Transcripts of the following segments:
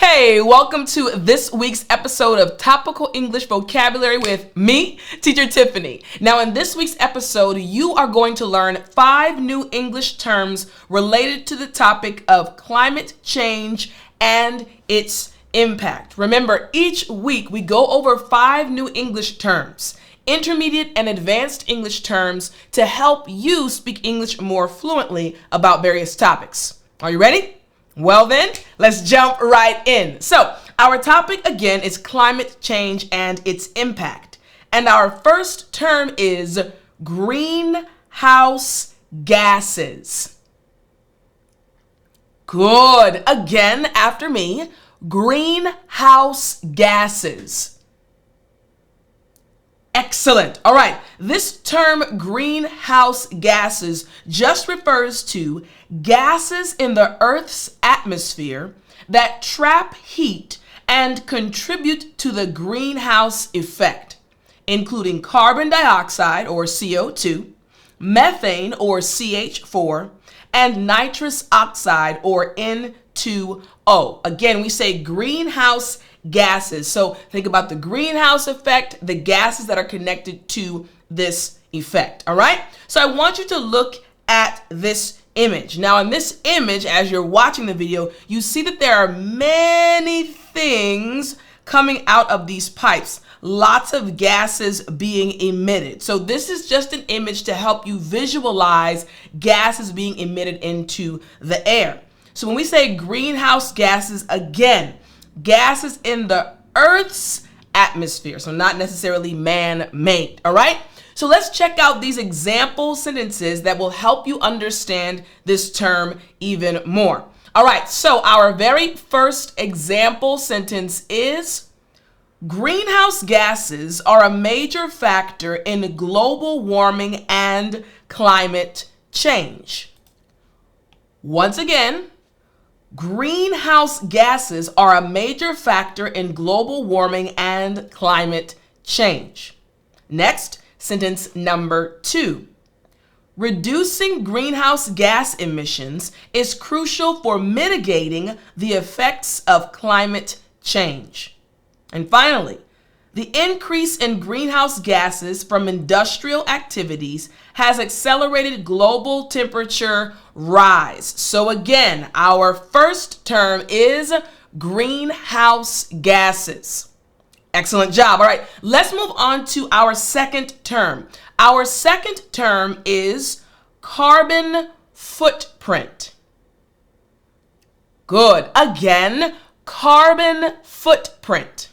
Hey, welcome to this week's episode of Topical English Vocabulary with me, Teacher Tiffani. Now, in this week's episode, you are going to learn 5 new English terms related to the topic of climate change and its impact. Remember, each week we go over 5 new English terms, intermediate and advanced English terms, to help you speak English more fluently about various topics. Are you ready? Well then, let's jump right in. So, our topic again is climate change and its impact. And our first term is greenhouse gases. Good. Again, after me, greenhouse gases. Excellent. All right. This term greenhouse gases just refers to gases in the Earth's atmosphere that trap heat and contribute to the greenhouse effect, including carbon dioxide or CO2, methane or CH4, and nitrous oxide or N2O. Again, we say greenhouse gases. So think about the greenhouse effect, the gases that are connected to this effect. All right. So I want you to look at this image. Now, in this image, as you're watching the video, you see that there are many things coming out of these pipes. Lots of gases being emitted. So this is just an image to help you visualize gases being emitted into the air. So when we say greenhouse gases, again, gases in the Earth's atmosphere, so not necessarily man-made, all right? So let's check out these example sentences that will help you understand this term even more. All right, so our very first example sentence is, greenhouse gases are a major factor in global warming and climate change. Once again, greenhouse gases are a major factor in global warming and climate change. Next, sentence number 2. Reducing greenhouse gas emissions is crucial for mitigating the effects of climate change. And finally, the increase in greenhouse gases from industrial activities has accelerated global temperature rise. So again, our first term is greenhouse gases. Excellent job. All right, let's move on to our second term. Our second term is carbon footprint. Good. Again, carbon footprint.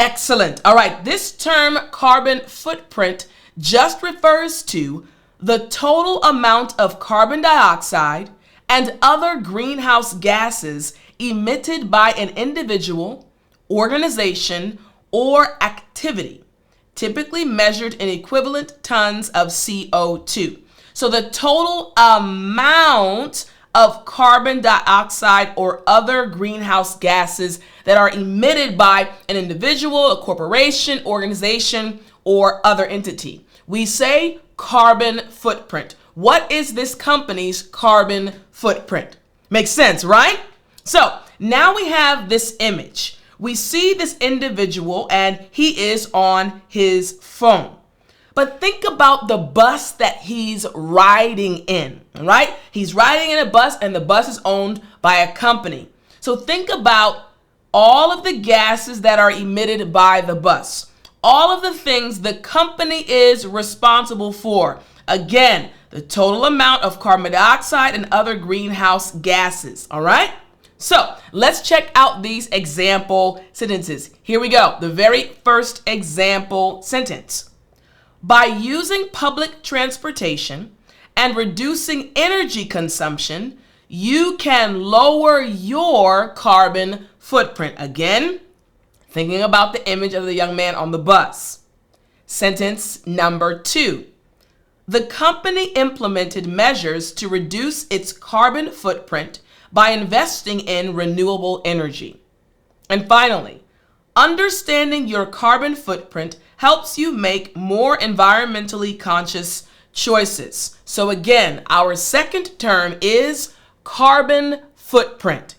Excellent. All right, this term carbon footprint just refers to the total amount of carbon dioxide and other greenhouse gases emitted by an individual, organization, or activity, typically measured in equivalent tons of CO2. So the total amount of carbon dioxide or other greenhouse gases that are emitted by an individual, a corporation, organization, or other entity. We say carbon footprint. What is this company's carbon footprint? Makes sense, right? So now we have this image. We see this individual and he is on his phone. But think about the bus that he's riding in, right? He's riding in a bus and the bus is owned by a company. So think about all of the gases that are emitted by the bus, all of the things the company is responsible for. Again, the total amount of carbon dioxide and other greenhouse gases, all right? So let's check out these example sentences. Here we go. The very first example sentence. By using public transportation and reducing energy consumption, you can lower your carbon footprint. Again, thinking about the image of the young man on the bus. Sentence number 2. The company implemented measures to reduce its carbon footprint by investing in renewable energy. And finally, understanding your carbon footprint helps you make more environmentally conscious choices. So again, our second term is carbon footprint.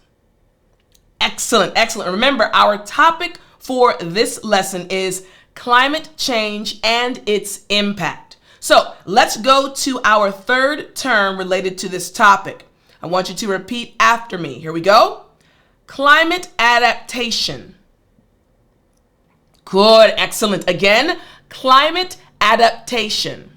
Excellent, excellent. Remember, our topic for this lesson is climate change and its impact. So let's go to our third term related to this topic. I want you to repeat after me. Here we go. Climate adaptation. Good, excellent. Again, climate adaptation.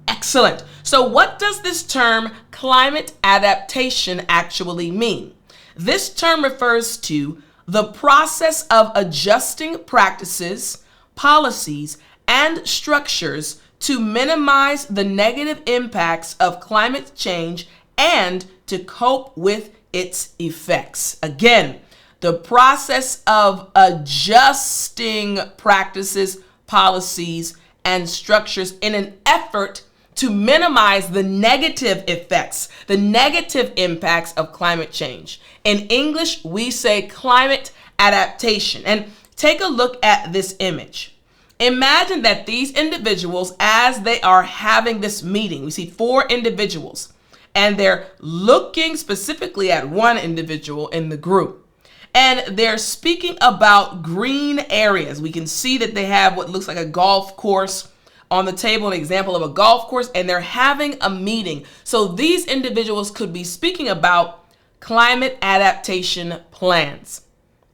Excellent. So what does this term climate adaptation actually mean? This term refers to the process of adjusting practices, policies, and structures to minimize the negative impacts of climate change and to cope with its effects. Again, the process of adjusting practices, policies, and structures in an effort to minimize the negative effects, the negative impacts of climate change. In English, we say climate adaptation. And take a look at this image. Imagine that these individuals, as they are having this meeting, we see 4 individuals, and they're looking specifically at one individual in the group. And they're speaking about green areas. We can see that they have what looks like a golf course on the table, an example of a golf course, and they're having a meeting. So these individuals could be speaking about climate adaptation plans.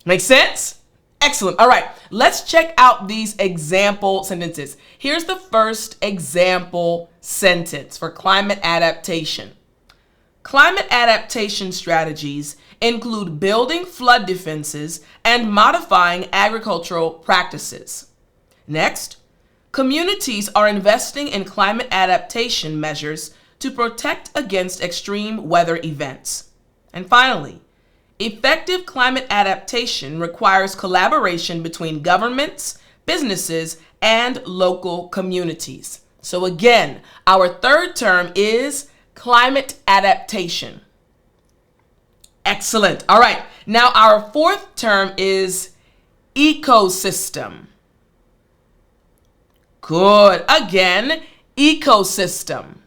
Make sense? Excellent. All right, let's check out these example sentences. Here's the first example sentence for climate adaptation. Climate adaptation strategies include building flood defenses and modifying agricultural practices. Next, communities are investing in climate adaptation measures to protect against extreme weather events. And finally, effective climate adaptation requires collaboration between governments, businesses, and local communities. So again, our third term is climate adaptation. Excellent. All right. Now our fourth term is ecosystem. Good. Again, ecosystem.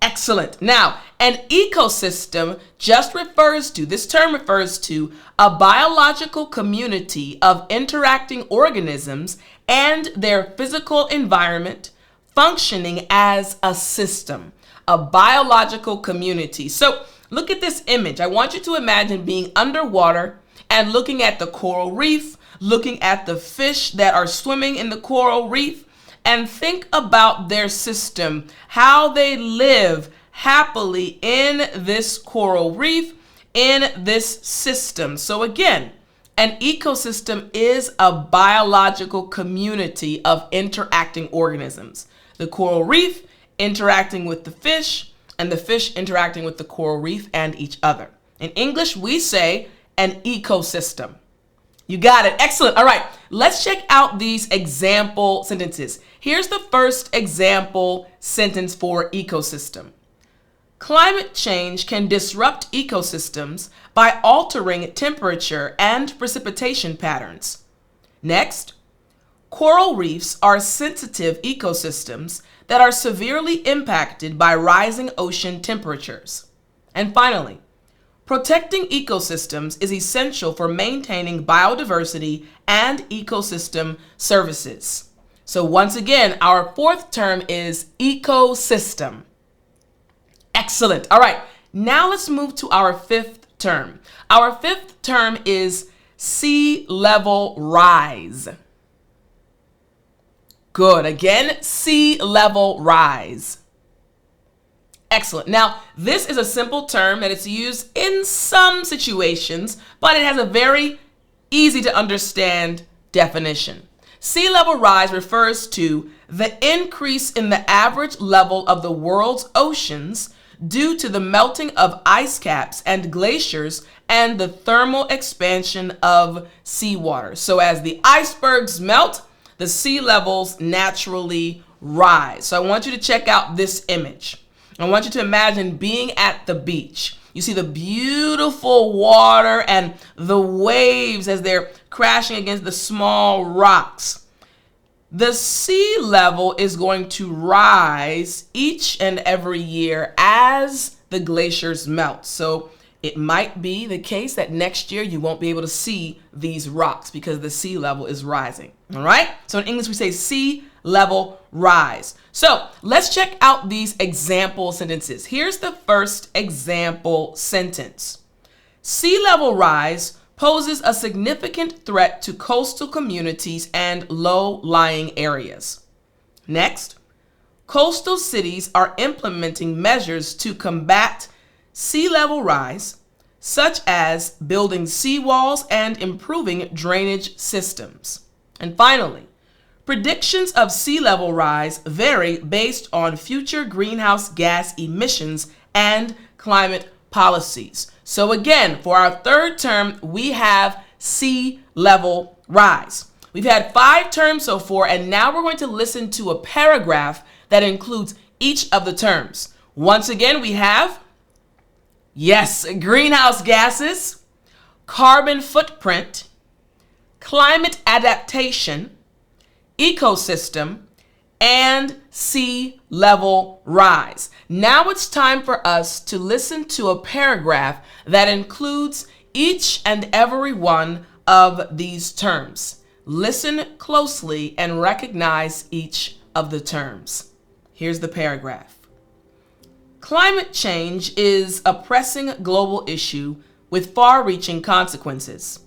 Excellent. Now, an ecosystem this term refers to a biological community of interacting organisms and their physical environment functioning as a system, a biological community. So look at this image. I want you to imagine being underwater and looking at the coral reef, looking at the fish that are swimming in the coral reef, and think about their system, how they live happily in this coral reef, in this system. So again, an ecosystem is a biological community of interacting organisms. The coral reef interacting with the fish, and the fish interacting with the coral reef and each other. In English, we say an ecosystem. You got it. Excellent. All right, let's check out these example sentences. Here's the first example sentence for ecosystem. Climate change can disrupt ecosystems by altering temperature and precipitation patterns. Next, coral reefs are sensitive ecosystems that are severely impacted by rising ocean temperatures. And finally, protecting ecosystems is essential for maintaining biodiversity and ecosystem services. So once again, our fourth term is ecosystem. Excellent. All right, now let's move to our fifth term. Our fifth term is sea level rise. Good. Again, sea level rise. Excellent. Now, this is a simple term that is used in some situations, but it has a very easy to understand definition. Sea level rise refers to the increase in the average level of the world's oceans due to the melting of ice caps and glaciers and the thermal expansion of seawater. So as the icebergs melt, the sea levels naturally rise. So I want you to check out this image. I want you to imagine being at the beach. You see the beautiful water and the waves as they're crashing against the small rocks. The sea level is going to rise each and every year as the glaciers melt. So It might be the case that next year you won't be able to see these rocks because the sea level is rising. All right? So in English, we say sea level rise. So let's check out these example sentences. Here's the first example sentence. Sea level rise poses a significant threat to coastal communities and low-lying areas. Next, coastal cities are implementing measures to combat sea level rise, such as building seawalls and improving drainage systems. And finally, predictions of sea level rise vary based on future greenhouse gas emissions and climate policies. So again, for our third term, we have sea level rise. We've had 5 terms so far, and now we're going to listen to a paragraph that includes each of the terms. Once again, we have greenhouse gases, carbon footprint, climate adaptation, ecosystem, and sea level rise. Now it's time for us to listen to a paragraph that includes each and every one of these terms. Listen closely and recognize each of the terms. Here's the paragraph. Climate change is a pressing global issue with far-reaching consequences.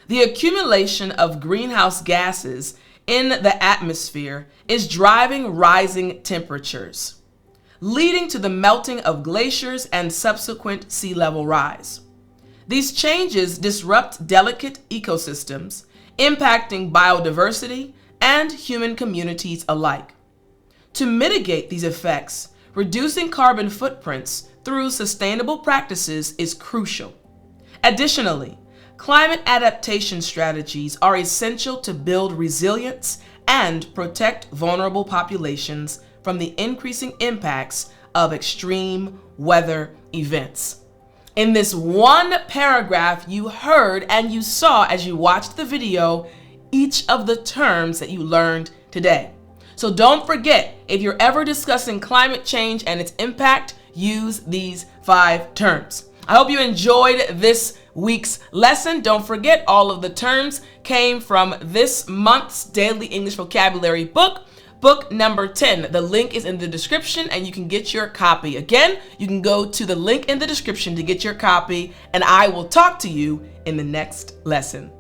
The accumulation of greenhouse gases in the atmosphere is driving rising temperatures, leading to the melting of glaciers and subsequent sea level rise. These changes disrupt delicate ecosystems, impacting biodiversity and human communities alike. To mitigate these effects, reducing carbon footprints through sustainable practices is crucial. Additionally, climate adaptation strategies are essential to build resilience and protect vulnerable populations from the increasing impacts of extreme weather events. In this one paragraph, you heard and you saw as you watched the video each of the terms that you learned today. So don't forget, if you're ever discussing climate change and its impact, use these 5 terms. I hope you enjoyed this week's lesson. Don't forget, all of the terms came from this month's Daily English Vocabulary book, book number 10. The link is in the description and you can get your copy. Again, you can go to the link in the description to get your copy, and I will talk to you in the next lesson.